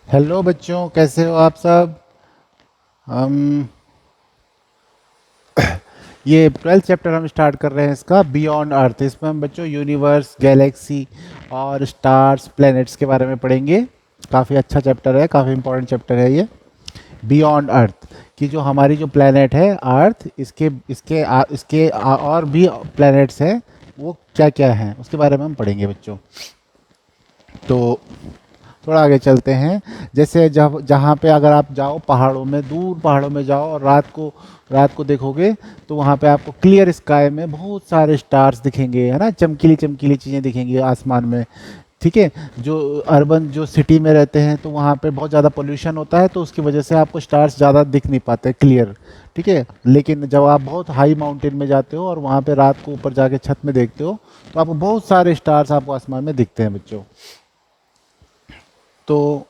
Hello बच्चों, कैसे हो आप सब। हम ये 12th चैप्टर हम स्टार्ट कर रहे हैं इसका बियॉन्ड अर्थ। इसमें हम बच्चों यूनिवर्स, गैलेक्सी और स्टार्स, प्लैनेट्स के बारे में पढ़ेंगे। काफ़ी अच्छा चैप्टर है, काफ़ी इंपॉर्टेंट चैप्टर है ये। बियॉन्ड अर्थ कि जो हमारी जो प्लैनेट है अर्थ, और भी प्लैनेट्स हैं, वो क्या क्या हैं उसके बारे में हम पढ़ेंगे बच्चों। तो थोड़ा आगे चलते हैं। जैसे जब जहाँ पे अगर आप जाओ पहाड़ों में, दूर पहाड़ों में जाओ और रात को देखोगे तो वहाँ पे आपको क्लियर स्काई में बहुत सारे स्टार्स दिखेंगे, है ना। चमकीली चमकीली चीज़ें दिखेंगी आसमान में। ठीक है। जो अर्बन जो सिटी में रहते हैं तो वहाँ पे बहुत ज़्यादा पोल्यूशन होता है, तो उसकी वजह से आपको स्टार्स ज़्यादा दिख नहीं पाते क्लियर। ठीक है। लेकिन जब आप बहुत हाई माउंटेन में जाते हो और वहाँ पे रात को ऊपर जाके छत में देखते हो तो आपको बहुत सारे स्टार्स आपको आसमान में दिखते हैं बच्चों। तो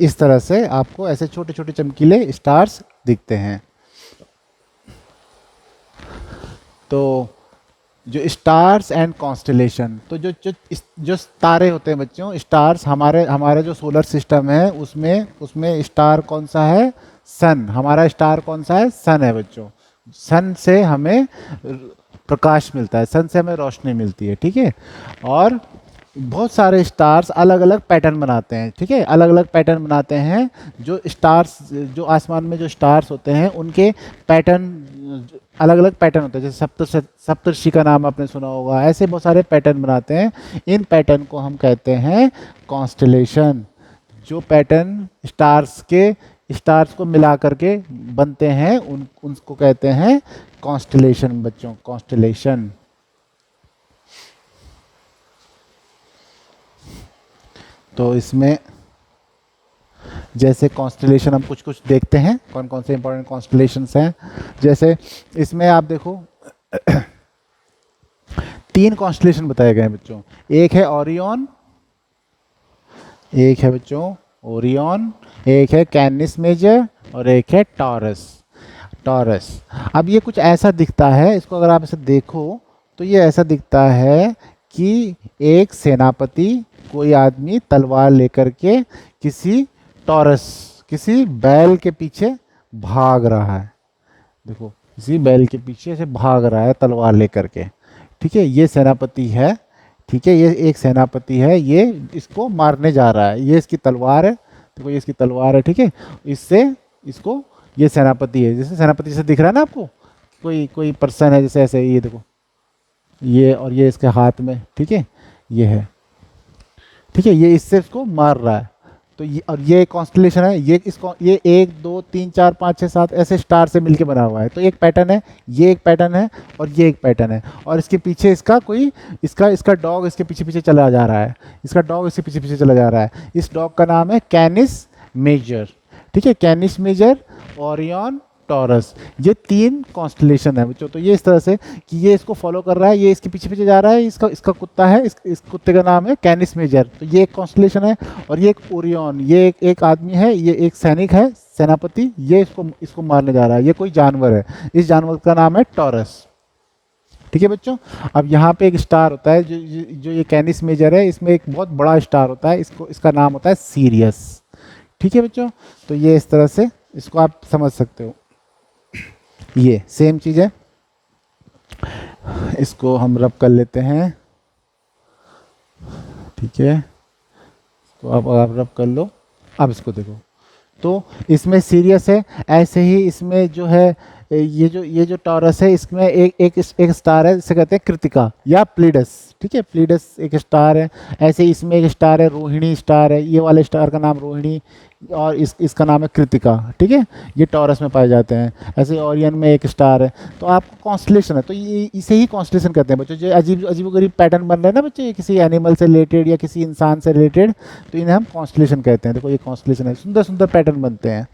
इस तरह से आपको ऐसे छोटे छोटे चमकीले स्टार्स दिखते हैं। तो जो स्टार्स एंड कॉन्स्टलेशन, तो जो तारे होते हैं बच्चों, स्टार्स, हमारे हमारे जो सोलर सिस्टम है उसमें उसमें स्टार कौन सा है? सन। हमारा स्टार कौन सा है? सन है बच्चों। सन से हमें प्रकाश मिलता है, सन से हमें रोशनी मिलती है। ठीक है। और बहुत सारे स्टार्स अलग अलग पैटर्न बनाते हैं। ठीक है। अलग अलग पैटर्न बनाते हैं। जो स्टार्स, जो आसमान में जो स्टार्स होते हैं उनके पैटर्न अलग अलग पैटर्न होते हैं। जैसे सप्तर्षि का नाम आपने सुना होगा, ऐसे बहुत सारे पैटर्न बनाते हैं। इन पैटर्न को हम कहते हैं कॉन्स्टलेशन। जो पैटर्न स्टार्स को मिला करके बनते हैं उन उनको कहते हैं कॉन्स्टलेशन बच्चों, कॉन्स्टलेशन। तो इसमें जैसे कॉन्स्टलेशन हम कुछ कुछ देखते हैं, कौन कौन से इंपॉर्टेंट कॉन्स्टलेशंस हैं। जैसे इसमें आप देखो तीन कॉन्स्टलेशन बताए गए हैं बच्चों। एक है ओरियन, एक है बच्चों ओरियन, एक है कैनिस मेजर और एक है टॉरस। टॉरस। अब ये कुछ ऐसा दिखता है, इसको अगर आप इसे देखो तो ये ऐसा दिखता है कि एक सेनापति, कोई आदमी तलवार लेकर के किसी टॉरस, किसी बैल के पीछे भाग रहा है। देखो, किसी बैल के पीछे से भाग रहा है तलवार लेकर के। ठीक है। ये सेनापति है। ठीक है। ये एक सेनापति है, ये इसको मारने जा रहा है। ये इसकी तलवार है। देखो, ये इसकी तलवार है। ठीक है। इससे इसको, ये सेनापति है, जैसे सेनापति जैसे दिख रहा है ना आपको, कोई कोई पर्सन है जैसे, ऐसे ये देखो, ये और ये इसके हाथ में। ठीक है। ये है। ठीक है। ये इससे इसको मार रहा है। तो ये, और ये कॉन्स्टलेशन है, ये इसको, ये 1 2 3 4 5 6 7 ऐसे स्टार से मिलके बना हुआ है। तो एक पैटर्न है, ये एक पैटर्न है और ये एक पैटर्न है। और इसके पीछे इसका कोई, इसका इसका डॉग इसके पीछे पीछे चला जा रहा है। इसका डॉग इसके पीछे पीछे चला जा रहा है। इस डॉग का नाम है कैनिस मेजर। ठीक है। कैनिस मेजर, ओरियन, टॉरस, ये तीन कॉन्स्टलेशन है बच्चों। तो ये इस तरह से कि ये इसको फॉलो कर रहा है, ये इसके पीछे पीछे जा रहा है, इसका इसका कुत्ता है, इस कुत्ते का नाम है कैनिस मेजर। तो ये एक कॉन्स्टलेशन है। और ये एक ओरियन, ये एक आदमी है, ये एक सैनिक है, सेनापति, ये इसको इसको मारने जा रहा है। ये कोई जानवर है, इस जानवर का नाम है टॉरस। ठीक है बच्चों। अब यहाँ पे एक स्टार होता है, जो ये कैनिस मेजर है, इसमें एक बहुत बड़ा स्टार होता है, इसको, इसका नाम होता है सीरियस। ठीक है बच्चों। तो ये इस तरह से इसको आप समझ सकते हो। ये सेम चीज़ है। इसको हम रब कर लेते हैं। ठीक है। तो अब आप रब कर लो। अब इसको देखो, तो इसमें सीरियस है। ऐसे ही इसमें जो है, ये जो टॉरस है, इसमें एक स्टार है जिसे कहते हैं कृतिका या प्लीडस। ठीक है। प्लीडस एक स्टार है। ऐसे ही इसमें एक स्टार है, रोहिणी स्टार है, ये वाले स्टार का नाम रोहिणी, और इसका नाम है कृतिका। ठीक है। ये टॉरस में पाए जाते हैं। ऐसे ओरियन में एक स्टार है। तो आपको कॉन्स्टलेशन है, तो ये इसे ही कॉन्स्टलेशन कहते हैं बच्चों। जो अजीब अजीब गरीब पैटर्न बन रहे हैं ना बच्चों, ये किसी एनिमल से रिलेटेड या किसी इंसान से रिलेटेड, तो इन्हें हम कॉन्स्टलेशन कहते हैं। देखो, ये कॉन्स्टलेशन है, सुंदर सुंदर पैटर्न बनते हैं।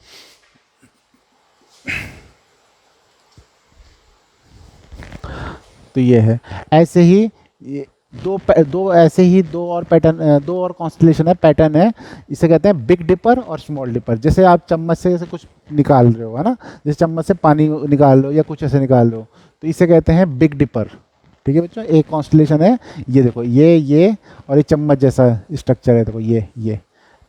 तो ये है। ऐसे ही ये दो ऐसे ही दो और पैटर्न, दो और कॉन्स्टलेशन है, पैटर्न है। इसे कहते हैं बिग डिपर और स्मॉल डिपर। जैसे आप चम्मच से जैसे कुछ निकाल रहे हो, है ना, जैसे चम्मच से पानी निकाल लो या कुछ ऐसे निकाल लो, तो इसे कहते हैं बिग डिपर। ठीक है बच्चों, एक कॉन्स्टलेशन है, ये देखो ये और एक चम्मच जैसा स्ट्रक्चर है, देखो ये,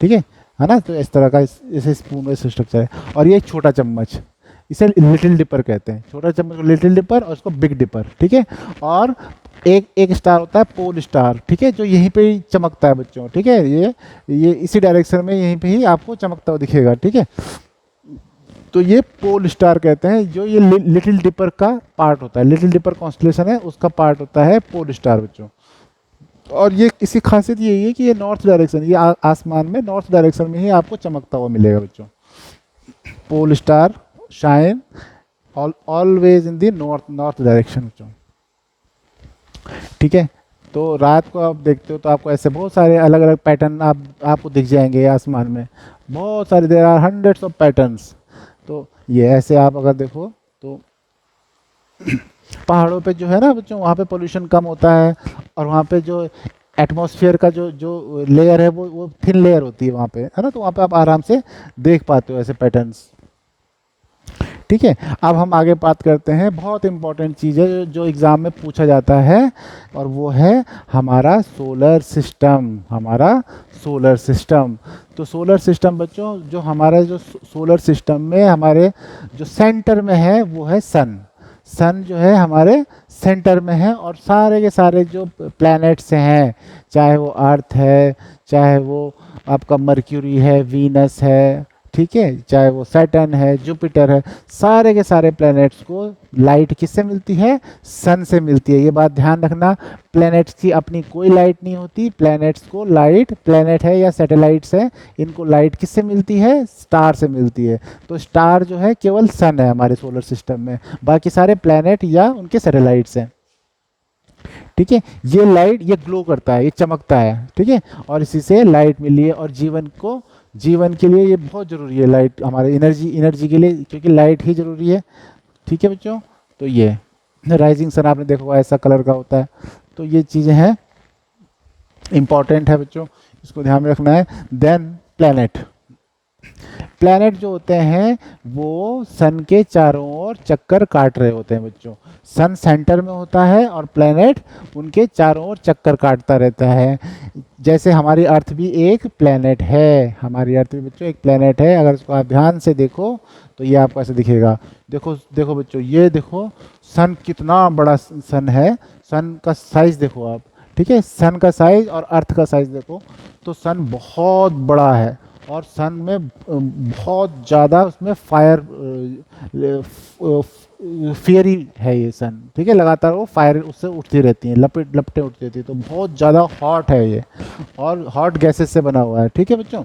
ठीक है ना। तो इस तरह का इसे स्पून वैसे स्ट्रक्चर है। और ये एक छोटा चम्मच, इसे लिटिल डिपर कहते हैं, छोटा चम्मच को लिटिल डिपर और उसको बिग डिपर, ठीक है। और एक स्टार होता है पोल स्टार, ठीक है, जो यहीं पे ही चमकता है बच्चों, ठीक है, ये इसी डायरेक्शन में यहीं पे ही आपको चमकता हुआ दिखेगा, ठीक है। तो ये पोल स्टार कहते हैं, जो ये लिटिल डिपर का पार्ट होता है, लिटिल डिपर कॉन्स्टलेशन है उसका पार्ट होता है पोल स्टार बच्चों। और ये इसकी खासियत यही है कि ये नॉर्थ डायरेक्शन, ये आसमान में नॉर्थ डायरेक्शन में ही आपको चमकता हुआ मिलेगा बच्चों। Pole star shine always in the north direction बच्चों, ठीक है। तो रात को आप देखते हो तो आपको ऐसे बहुत सारे अलग अलग पैटर्न आपको दिख जाएंगे आसमान में, बहुत सारे, there are hundreds of patterns. तो ये ऐसे आप अगर देखो तो पहाड़ों पे जो है ना बच्चों, वहाँ पे पोल्यूशन कम होता है, और वहाँ पे जो एटमॉस्फेयर का जो लेयर है वो थिन लेयर होती है वहाँ पे, है ना। तो वहाँ पे आप आराम से देख पाते हो ऐसे पैटर्न्स, ठीक है। अब हम आगे बात करते हैं, बहुत इंपॉर्टेंट चीज़ है जो एग्ज़ाम में पूछा जाता है, और वो है हमारा सोलर सिस्टम, हमारा सोलर सिस्टम। तो सोलर सिस्टम बच्चों, जो हमारा जो सोलर सिस्टम में हमारे जो सेंटर में है वो है सन। सन जो है हमारे सेंटर में है, और सारे के सारे जो प्लैनेट्स हैं, चाहे वो अर्थ है, चाहे वो आपका मर्क्यूरी है, वीनस है, ठीक है, चाहे वो सैटर्न है, जुपिटर है, सारे के सारे प्लैनेट्स को लाइट किससे मिलती है? सन से मिलती है। ये बात ध्यान रखना, प्लैनेट्स की अपनी कोई लाइट नहीं होती, प्लैनेट्स को लाइट, प्लैनेट है या सैटेलाइट्स है, इनको लाइट किससे मिलती है? स्टार से मिलती है। तो स्टार जो है केवल सन है हमारे सोलर सिस्टम में, बाकी सारे प्लैनेट या उनके सैटेलाइट्स हैं, ठीक है। ये लाइट ये ग्लो करता है, ये चमकता है, ठीक है, और इसी से लाइट मिली है। और जीवन के लिए ये बहुत ज़रूरी है लाइट, हमारे एनर्जी के लिए, क्योंकि लाइट ही ज़रूरी है, ठीक है बच्चों। तो ये राइजिंग सन आपने देखा होगा ऐसा कलर का होता है। तो ये चीज़ें हैं, इम्पॉर्टेंट है बच्चों, इसको ध्यान में रखना है। देन प्लैनेट जो होते हैं वो सन के चारों ओर चक्कर काट रहे होते हैं बच्चों। सन सेंटर में होता है और प्लैनेट उनके चारों ओर चक्कर काटता रहता है। जैसे हमारी अर्थ भी एक प्लैनेट है, हमारी अर्थ भी बच्चों एक प्लैनेट है। अगर इसको आप ध्यान से देखो तो ये आपको ऐसे दिखेगा। देखो बच्चों, ये देखो सन कितना बड़ा सन है, सन का साइज़ देखो आप, ठीक है, सन का साइज़ और अर्थ का साइज़ देखो, तो सन बहुत बड़ा है, और सन में बहुत ज़्यादा उसमें फियरी है ये सन, ठीक है, लगातार वो फायर उससे उठती रहती हैं, लपटें उठती रहती हैं, तो बहुत ज़्यादा हॉट है ये, और हॉट गैसेस से बना हुआ है, ठीक है बच्चों।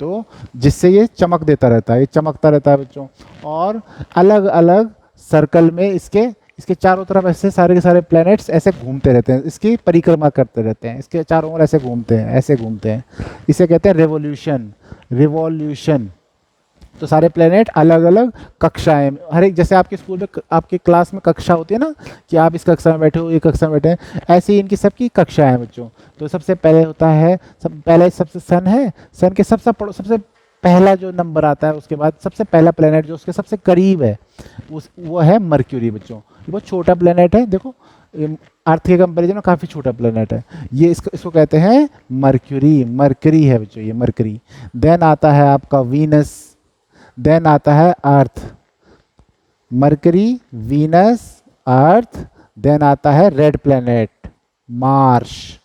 तो जिससे ये चमक देता रहता है, ये चमकता रहता है बच्चों, और अलग अलग सर्कल में इसके चारों तरफ ऐसे सारे के सारे प्लैनेट्स ऐसे घूमते रहते हैं, इसकी परिक्रमा करते रहते हैं, इसके चारों ओर ऐसे घूमते हैं, इसे कहते हैं रिवॉल्यूशन। तो सारे प्लैनेट अलग अलग कक्षाएं, हर एक, जैसे आपके स्कूल में आपके क्लास में कक्षा होती है ना, कि आप इस कक्षा में बैठे हो, एक कक्षा में बैठे हैं, ऐसे ही इनकी सबकी कक्षाएं हैं बच्चों। तो सबसे पहले होता है सबसे सन है, सन के सबसे पहला जो नंबर आता है, उसके बाद सबसे पहला प्लेनेट जो उसके सबसे करीब है वो है मर्क्यूरी बच्चों। ये बहुत छोटा प्लेनेट है, देखो अर्थ के कंपेरिजन में काफ़ी छोटा प्लेनेट है ये, इसको कहते हैं मरकरी है बच्चों, ये मरकरी। देन आता है आपका वीनस, देन आता है अर्थ, मरकरी, वीनस, अर्थ, देन आता है रेड प्लेनेट मार्स,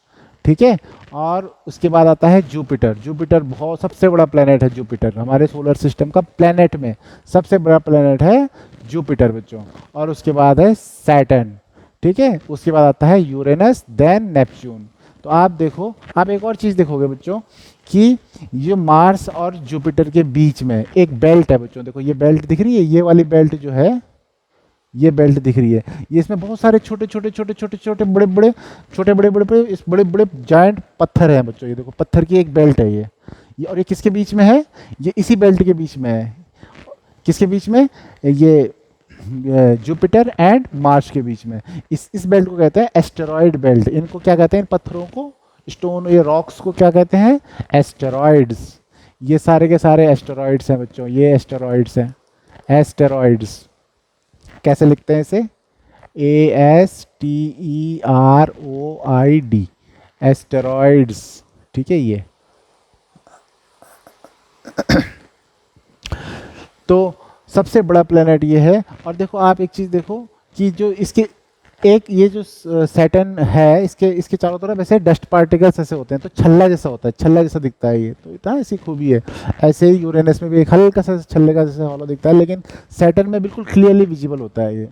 ठीक है। और उसके बाद आता है जुपिटर बहुत सबसे बड़ा प्लेनेट है जुपिटर, हमारे सोलर सिस्टम का प्लेनेट में सबसे बड़ा प्लेनेट है जुपिटर बच्चों। और उसके बाद है सैटर्न, ठीक है, उसके बाद आता है यूरेनस, देन नेपच्यून। तो आप देखो, आप एक और चीज़ देखोगे बच्चों कि ये मार्स और जुपिटर के बीच में एक बेल्ट है बच्चों, देखो ये बेल्ट दिख रही है, ये वाली बेल्ट जो है, ये बेल्ट दिख रही है, ये इसमें बहुत सारे छोटे बड़े इस बड़े बड़े जायंट पत्थर हैं बच्चों। ये देखो पत्थर की एक बेल्ट है ये और ये किसके बीच में है? ये इसी बेल्ट के बीच में है। किसके बीच में? ये जुपिटर एंड मार्स के बीच में। इस बेल्ट को कहते हैं एस्टेरॉयड बेल्ट। इनको क्या कहते हैं? इन पत्थरों को, स्टोन, ये रॉक्स को क्या कहते हैं? एस्टेरॉयड्स। ये सारे के सारे एस्टेरॉयड्स हैं बच्चों, ये एस्टेरॉयड्स हैं, एस्टेरॉयड्स। कैसे लिखते हैं इसे? ASTEROID, asteroids. ठीक है ये। तो सबसे बड़ा प्लेनेट ये है। और देखो आप एक चीज़ देखो कि जो इसके एक ये जो सैटर्न है, इसके इसके चारों तरफ ऐसे डस्ट पार्टिकल्स ऐसे होते हैं, तो छल्ला जैसा होता है, छल्ला जैसा दिखता है ये, तो इतना ऐसी खूबी है। ऐसे ही यूरेनस में भी एक हल्का सा छल्ले का जैसे हॉलो दिखता है, लेकिन सैटर्न में बिल्कुल क्लियरली विजिबल होता है ये।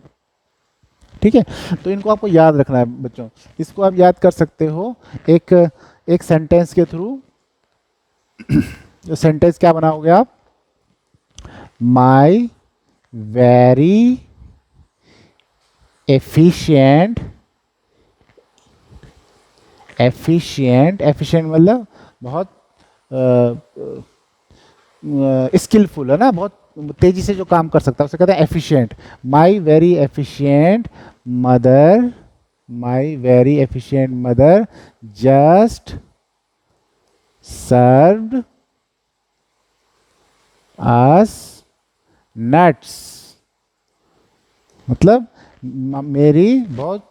ठीक है, तो इनको आपको याद रखना है बच्चों। इसको आप याद कर सकते हो एक एक सेंटेंस के थ्रू। सेंटेंस क्या बनाओगे आप? माई वेरी एफिशिएंट, एफिशिएंट मतलब बहुत स्किलफुल है ना, बहुत तेजी से जो काम कर सकता है उसे कहते हैं एफिशिएंट। माई वेरी एफिशिएंट मदर, माई very efficient mother just served us nuts. मतलब मेरी बहुत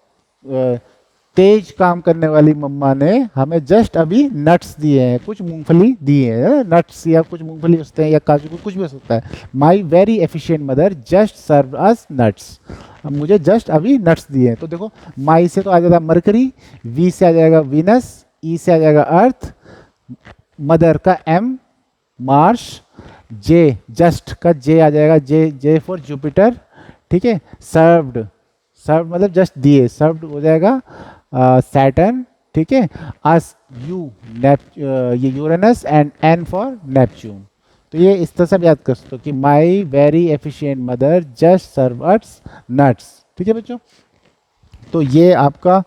तेज काम करने वाली मम्मा ने हमें जस्ट अभी नट्स दिए हैं, कुछ मूंगफली दिए हैं। नट्स या कुछ मूंगफली हो सकते हैं या काजू, कुछ भी हो सकता है। My very efficient mother just serve us nuts, मुझे जस्ट अभी नट्स दिए हैं। तो देखो माई से तो आ जाएगा मरकरी, वी से आ जाएगा वीनस, ई से आ जाएगा अर्थ, मदर का एम मार्स, जे जस्ट का जे आ जाएगा, जे जे फॉर जुपिटर। ठीक है, सर्व्ड, सर्व मतलब जस्ट दिए, सर्व्ड हो जाएगा सैटर्न। ठीक है, अस यू ये Uranus, and N for Neptune. तो ये इस तरह से आप याद कर सकते हो कि my very efficient mother just serve us nuts. ठीक है बच्चों, तो ये आपका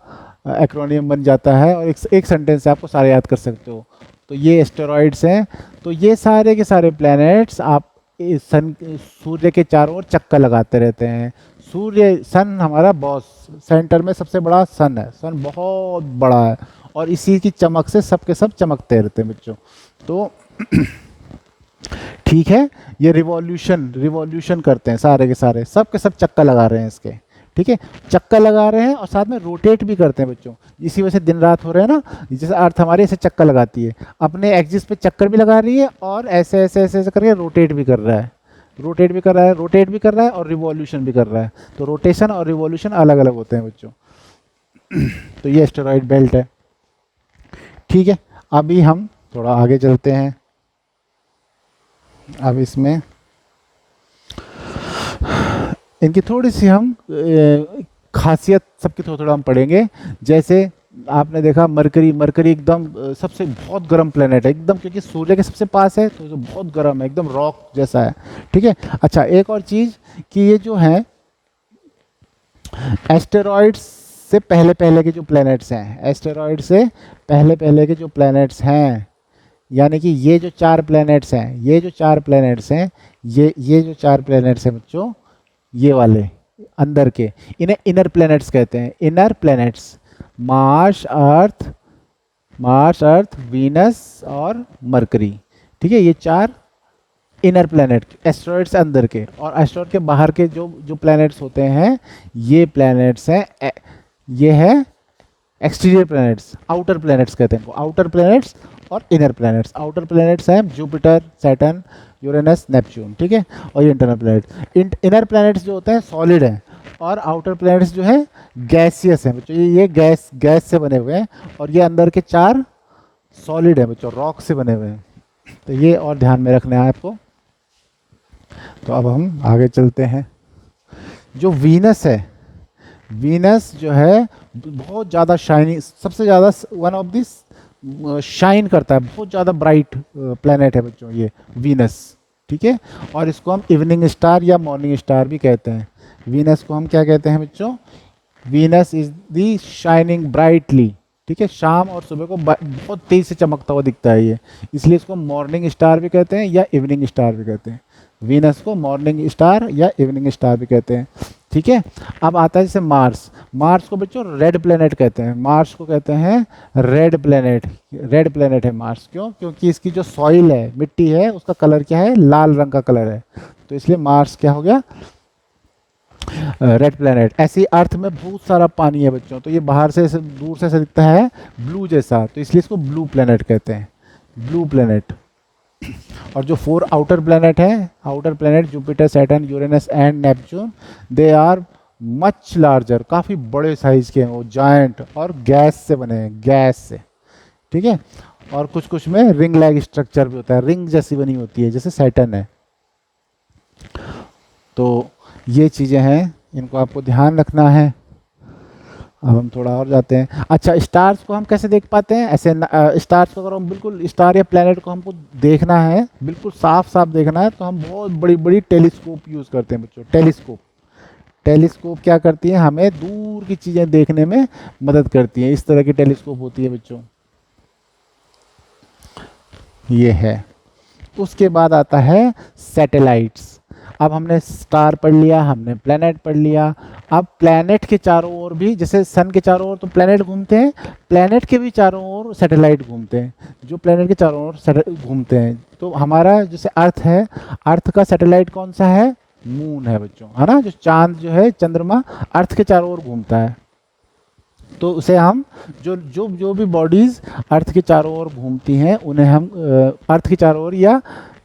एक्रोनियम बन जाता है और एक सेंटेंस से आपको सारे याद कर सकते हो। तो ये एस्टेरॉइड्स हैं। तो ये सारे के सारे प्लैनेट्स आप सन, सूर्य के चारों ओर चक्कर लगाते रहते हैं। सूर्य, सन हमारा बॉस, सेंटर में सबसे बड़ा सन है, सन बहुत बड़ा है और इसी की चमक से सब के सब चमकते रहते हैं बच्चों। तो ठीक है, ये रिवॉल्यूशन करते हैं सारे के सारे, सब के सब चक्कर लगा रहे हैं इसके। ठीक है, चक्कर लगा रहे हैं और साथ में रोटेट भी करते हैं बच्चों। इसी वजह से दिन रात हो रहे हैं ना, जैसे अर्थ हमारे ऐसे चक्कर लगाती है, अपने एक्सिस पे चक्कर भी लगा रही है और ऐसे ऐसे ऐसे ऐसे करके रोटेट भी कर रहा है, रोटेट भी कर रहा है, रोटेट भी कर रहा है और रिवॉल्यूशन भी कर रहा है। तो रोटेशन और रिवॉल्यूशन अलग अलग होते हैं बच्चों। तो ये एस्टेरॉइड बेल्ट है। ठीक है, अभी हम थोड़ा आगे चलते हैं। अब इसमें इनकी थोड़ी सी हम खासियत सबकी थोड़ा थोड़ा हम पढ़ेंगे। जैसे आपने देखा मरकरी, मरकरी एकदम सबसे बहुत गर्म प्लेनेट है एकदम, क्योंकि सूर्य के सबसे पास है तो बहुत गर्म है, एकदम रॉक जैसा है। ठीक है, अच्छा एक और चीज़ कि ये जो है एस्टेरॉइड्स से पहले पहले के जो प्लैनेट्स हैं, एस्टेरॉइड से पहले पहले के जो प्लैनेट्स हैं, यानी कि ये जो चार प्लैनेट्स हैं, ये जो चार प्लैनेट्स हैं, ये जो चार प्लैनेट्स हैं बच्चों, ये वाले अंदर के, इन्हें इनर प्लैनेट्स कहते हैं। इनर प्लैनेट्स मार्स, अर्थ, मार्स, अर्थ, वीनस और मरकरी। ठीक है, ये चार इनर प्लैनेट, एस्टेरॉइड से अंदर के, और एस्टेरॉइड के बाहर के जो जो प्लैनेट्स होते हैं, ये प्लैनेट्स हैं, ये है एक्सटीरियर प्लैनेट्स, आउटर प्लैनेट्स कहते हैं इनको, आउटर प्लैनेट्स और इनर प्लैनेट्स। आउटर प्लैनेट्स हैं जुपिटर, सैटर्न, यूरेनस, नेपच्यून। ठीक है, और ये इंटरनल प्लैनेट। इनर प्लैनेट्स जो होते हैं सॉलिड हैं और आउटर प्लैनेट्स जो है गैसियस हैं बच्चों। ये गैस से बने हुए हैं और ये अंदर के चार सॉलिड हैं बच्चों, रॉक से बने हुए हैं। तो ये और ध्यान में रखना है आपको। तो अब हम आगे चलते हैं। जो वीनस है, वीनस जो है बहुत ज़्यादा शाइनिंग, सबसे ज़्यादा वन ऑफ दिस शाइन करता है, बहुत ज़्यादा ब्राइट प्लैनेट है बच्चों ये वीनस। ठीक है, और इसको हम इवनिंग स्टार या मॉर्निंग स्टार भी कहते हैं। वीनस को हम क्या कहते हैं बच्चों? Venus is the shining brightly. ठीक है, शाम और सुबह को बहुत तेज से चमकता हुआ दिखता है ये, इसलिए इसको मॉर्निंग स्टार भी कहते हैं या इवनिंग स्टार भी कहते हैं। वीनस को मॉर्निंग स्टार या इवनिंग स्टार भी कहते हैं। ठीक है, अब आता है जैसे मार्स। मार्स को बच्चों रेड प्लेनेट कहते हैं, मार्स को कहते हैं रेड प्लेनेट। रेड प्लेनेट है मार्स, क्यों? क्योंकि इसकी जो सॉइल है, मिट्टी है, उसका कलर क्या है? लाल रंग का कलर है, तो इसलिए मार्स क्या हो गया? Red planet. ऐसी अर्थ में बहुत सारा पानी है बच्चों, तो ये बाहर से दूर से ऐसा दिखता है ब्लू जैसा, तो इसलिए इसको ब्लू प्लेनेट कहते हैं, ब्लू प्लेनेट। और जो 4 आउटर प्लेनेट हैं, outer planet Jupiter, Saturn, Uranus and Neptune, they are much larger, काफ़ी बड़े साइज के हैं वो, जायंट, और गैस से बने हैं, गैस से, ठीक है। और कुछ कुछ में रिंग लैग स्ट्रक्चर भी होता है, रिंग जैसी बनी होती है, जैसे सैटर्न है। तो ये चीज़ें हैं, इनको आपको ध्यान रखना है। अब हम थोड़ा और जाते हैं। अच्छा, स्टार्स को हम कैसे देख पाते हैं? ऐसे स्टार्स को अगर हम बिल्कुल, स्टार या प्लैनेट को हमको देखना है, बिल्कुल साफ साफ देखना है, तो हम बहुत बड़ी बड़ी टेलीस्कोप यूज़ करते हैं बच्चों। टेलीस्कोप, टेलीस्कोप क्या करती है? हमें दूर की चीज़ें देखने में मदद करती है। इस तरह की टेलीस्कोप होती है बच्चों, ये है। उसके बाद आता है सैटेलाइट्स। अब हमने स्टार पढ़ लिया, हमने प्लैनेट पढ़ लिया। अब प्लैनेट के चारों ओर भी, जैसे सन के चारों ओर तो प्लैनेट घूमते हैं, प्लैनेट के भी चारों ओर सैटेलाइट घूमते हैं, जो प्लैनेट के चारों ओर घूमते हैं। तो हमारा जैसे अर्थ है, अर्थ का सैटेलाइट कौन सा है? मून है बच्चों, है ना। जो चांद जो है, चंद्रमा, अर्थ के चारों ओर घूमता है। तो उसे हम, जो जो जो भी बॉडीज़ अर्थ के चारों ओर घूमती हैं, उन्हें हम अर्थ के चारों ओर या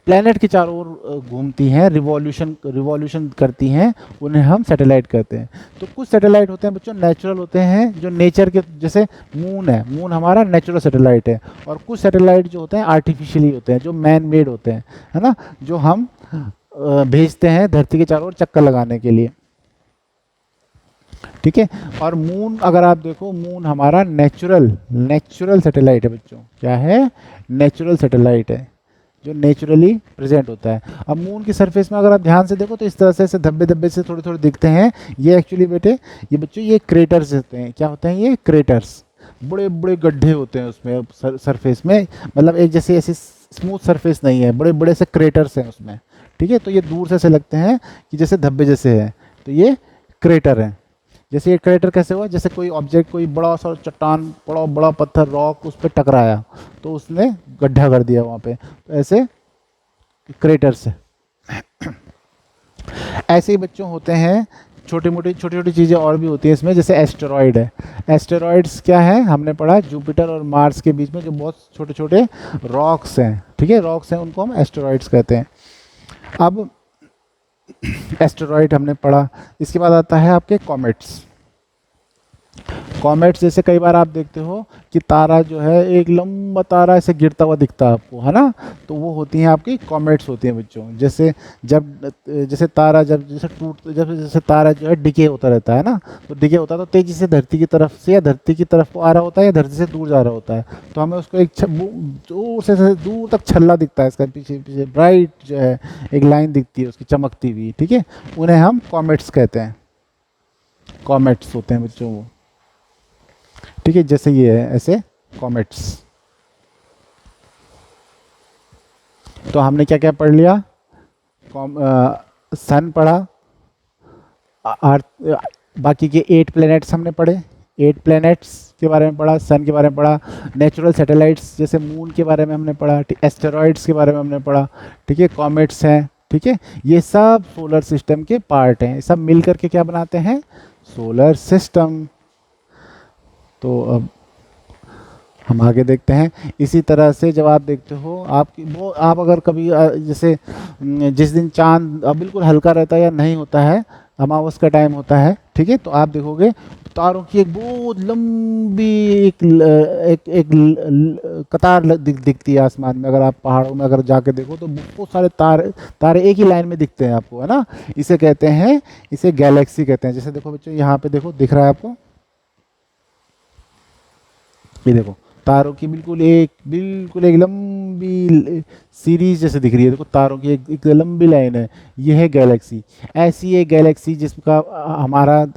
प्लैनेट के चारों ओर घूमती हैं, रिवॉल्यूशन करती हैं, उन्हें हम सैटेलाइट कहते हैं। तो कुछ सैटेलाइट होते हैं बच्चों नेचुरल होते हैं, जो नेचर के, जैसे मून है, मून हमारा नेचुरल सैटेलाइट है। और कुछ सैटेलाइट जो होते हैं आर्टिफिशियली होते हैं, जो मैन मेड होते हैं, है ना, जो हम भेजते हैं धरती के चारों ओर चक्कर लगाने के लिए, ठीक है। और मून अगर आप देखो, मून हमारा नेचुरल सैटेलाइट है बच्चों। क्या है? नेचुरल सैटेलाइट है, जो नेचुरली प्रेजेंट होता है। अब मून की सरफेस में अगर आप ध्यान से देखो तो इस तरह से ऐसे धब्बे धब्बे से थोड़े थोड़े दिखते हैं। ये एक्चुअली बेटे, ये बच्चों, ये क्रेटर्स होते हैं। क्या होते हैं ये? क्रेटर्स। बड़े बड़े गड्ढे होते हैं उसमें, सरफेस में, मतलब एक जैसे ऐसी स्मूथ सरफेस नहीं है, बड़े बड़े से क्रेटर्स हैं उसमें, ठीक है। तो ये दूर से ऐसे लगते हैं कि जैसे धब्बे जैसे है, तो ये क्रेटर है। जैसे ये क्रेटर कैसे हुआ? जैसे कोई ऑब्जेक्ट, कोई बड़ा सा चट्टान, बड़ा बड़ा पत्थर, रॉक उस पर टकराया, तो उसने गड्ढा कर दिया वहाँ पे, तो ऐसे क्रेटर्स है। ऐसे ही बच्चों होते हैं छोटी छोटी चीज़ें और भी होती हैं इसमें, जैसे एस्टेरॉयड है। एस्टेरॉयड्स क्या है? हमने पढ़ा जुपिटर और मार्स के बीच में जो बहुत छोटे छोटे रॉक्स हैं, ठीक है, रॉक्स हैं, उनको हम एस्टेरॉयड्स कहते हैं। अब एस्टेरॉयड हमने पढ़ा। इसके बाद आता है आपके कॉमेट्स। कॉमेट्स जैसे कई बार आप देखते हो कि तारा जो है, एक लंबा तारा ऐसे गिरता हुआ दिखता है आपको, है ना, तो वो होती हैं आपकी कॉमेट्स होती हैं बच्चों। जैसे जैसे तारा जैसे तारा जो है डिके होता रहता है ना, तो डिके होता है तो तेज़ी से धरती की तरफ से, या धरती की तरफ को आ रहा होता है, या धरती से दूर जा रहा होता है, तो हमें उसको एक दूर से दूर तक छल्ला दिखता है इसका, पीछे पीछे ब्राइट जो है एक लाइन दिखती है उसकी चमकती हुई, ठीक है, उन्हें हम कॉमेट्स कहते हैं। कॉमेट्स होते हैं बच्चों वो, ठीक है, जैसे ये है ऐसे कॉमेट्स। तो हमने क्या क्या पढ़ लिया? सन पढ़ा, अर्थ, बाकी के 8 प्लैनेट्स हमने पढ़े, 8 प्लैनेट्स के बारे में पढ़ा, सन के बारे में पढ़ा, नेचुरल सैटेलाइट्स जैसे मून के बारे में हमने पढ़ा, एस्टेरॉयड्स के बारे में हमने पढ़ा, ठीक है, कॉमेट्स हैं, ठीक है। ये सब सोलर सिस्टम के पार्ट हैं, ये सब मिल करके क्या बनाते हैं? Solar system. तो अब हम आगे देखते हैं। इसी तरह से जब आप देखते हो, आप अगर कभी जैसे जिस दिन चांद बिल्कुल हल्का रहता है या नहीं होता है, अमावस का टाइम होता है, ठीक है, तो आप देखोगे तारों की एक बहुत लंबी एक कतार दिखती है आसमान में। अगर आप पहाड़ों में अगर जाके देखो तो बहुत सारे तारे एक ही लाइन में दिखते हैं आपको, है ना। इसे कहते हैं, इसे गैलेक्सी कहते हैं। जैसे देखो बच्चों, यहाँ पे देखो, दिख रहा है आपको, ये देखो तारों की बिल्कुल एक लंबी सीरीज जैसे दिख रही है। देखो तारों की एक लंबी लाइन है, ये है गैलेक्सी। ऐसी एक गैलेक्सी जिसका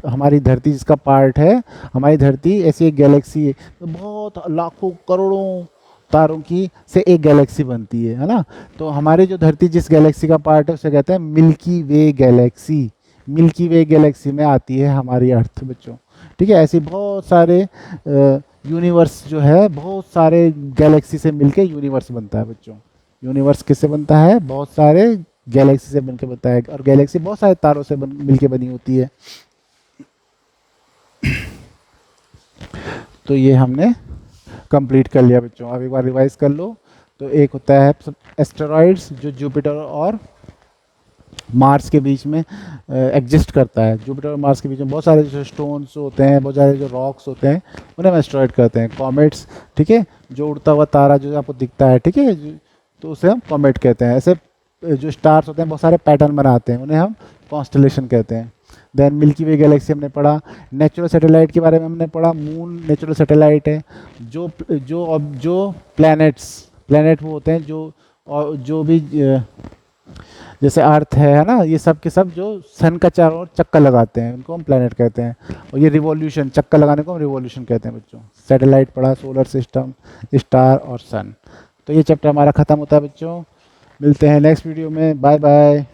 हमारी धरती जिसका पार्ट है, हमारी धरती ऐसी एक गैलेक्सी है। तो बहुत लाखों करोड़ों तारों की से एक गैलेक्सी बनती है ना। तो हमारी जो धरती जिस गैलेक्सी का पार्ट है उसे कहते हैं मिल्की वे गैलेक्सी। मिल्की वे गैलेक्सी में आती है हमारी अर्थ बच्चों, ठीक है। ऐसे बहुत सारे यूनिवर्स जो है, बहुत सारे गैलेक्सी से मिलके यूनिवर्स बनता है बच्चों। यूनिवर्स किससे बनता है? बहुत सारे गैलेक्सी से मिलकर बनता है, और गैलेक्सी बहुत सारे तारों से मिलके बनी होती है। तो ये हमने कंप्लीट कर लिया बच्चों। अब एक बार रिवाइज कर लो। तो एक होता है एस्टेरॉइड्स जो जुपिटर और मार्स के बीच में एग्जिस्ट करता है। जुपिटर और मार्स के बीच में बहुत सारे जो स्टोन्स होते हैं, बहुत सारे जो रॉक्स होते हैं, उन्हें हम एस्टेरॉइड कहते हैं। कॉमेट्स, ठीक है, जो उड़ता हुआ तारा जो आपको दिखता है, ठीक है, तो उसे हम कॉमेट कहते हैं। ऐसे जो स्टार्स होते हैं बहुत सारे पैटर्न बनाते हैं, उन्हें हम कॉन्स्टलेशन कहते हैं। देन मिल्की वे गैलेक्सी हमने पढ़ा। नेचुरल सैटेलाइट के बारे में हमने पढ़ा। मून नेचुरल सैटेलाइट है। जो प्लैनेट वो होते हैं जो, और जो भी जैसे अर्थ है ना, ये सब के सब जो सन का चारों ओर चक्कर लगाते हैं, उनको हम प्लैनेट कहते हैं। और ये रिवॉल्यूशन, चक्कर लगाने को हम रिवॉल्यूशन कहते हैं बच्चों। सैटेलाइट पढ़ा, सोलर सिस्टम, स्टार और सन। तो ये चैप्टर हमारा ख़त्म होता है बच्चों। मिलते हैं नेक्स्ट वीडियो में। Bye bye.